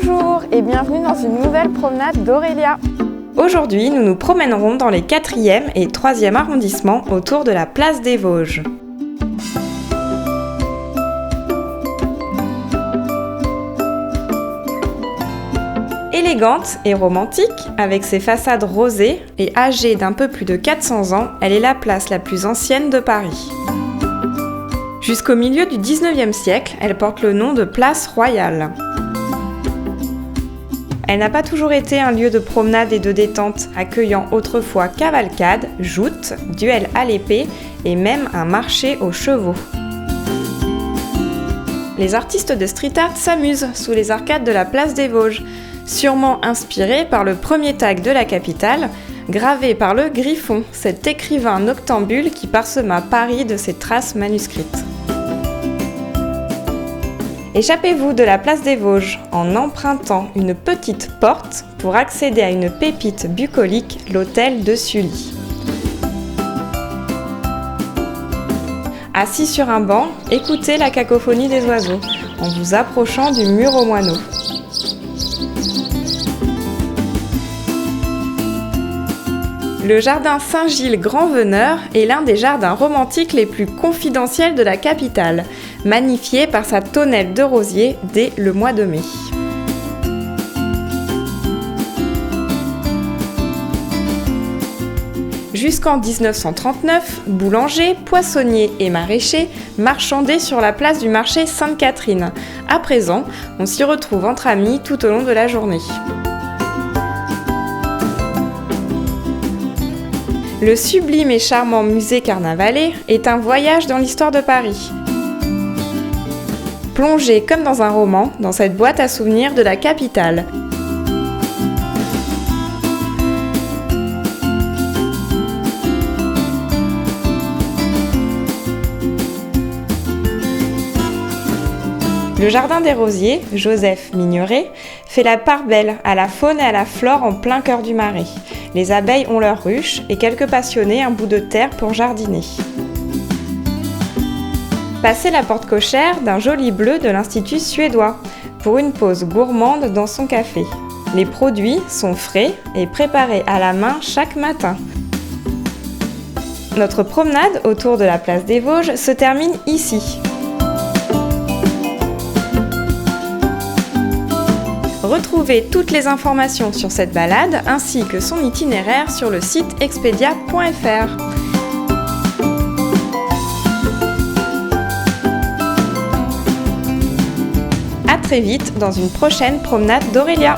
Bonjour et bienvenue dans une nouvelle promenade d'Aurélia. Aujourd'hui, nous nous promènerons dans les 4e et 3e arrondissements autour de la place des Vosges. Élégante et romantique, avec ses façades rosées et âgée d'un peu plus de 400 ans, elle est la place la plus ancienne de Paris. Jusqu'au milieu du 19e siècle, elle porte le nom de place Royale. Elle n'a pas toujours été un lieu de promenade et de détente, accueillant autrefois cavalcades, joutes, duels à l'épée et même un marché aux chevaux. Les artistes de street art s'amusent sous les arcades de la place des Vosges, sûrement inspirés par le premier tag de la capitale, gravé par le Griffon, cet écrivain noctambule qui parsema Paris de ses traces manuscrites. Échappez-vous de la place des Vosges en empruntant une petite porte pour accéder à une pépite bucolique, l'hôtel de Sully. Assis sur un banc, écoutez la cacophonie des oiseaux en vous approchant du mur aux moineaux. Le jardin Saint-Gilles Grand-Veneur est l'un des jardins romantiques les plus confidentiels de la capitale, magnifié par sa tonnelle de rosiers dès le mois de mai. Jusqu'en 1939, boulangers, poissonniers et maraîchers marchandaient sur la place du marché Sainte-Catherine. À présent, on s'y retrouve entre amis tout au long de la journée. Le sublime et charmant musée Carnavalet est un voyage dans l'histoire de Paris. Plongez comme dans un roman dans cette boîte à souvenirs de la capitale. Le jardin des rosiers, Joseph Mignoret, fait la part belle à la faune et à la flore en plein cœur du Marais. Les abeilles ont leurs ruches et quelques passionnés un bout de terre pour jardiner. Passez la porte cochère d'un joli bleu de l'Institut suédois pour une pause gourmande dans son café. Les produits sont frais et préparés à la main chaque matin. Notre promenade autour de la place des Vosges se termine ici. Retrouvez toutes les informations sur cette balade ainsi que son itinéraire sur le site expedia.fr. À très vite dans une prochaine promenade d'Aurélia.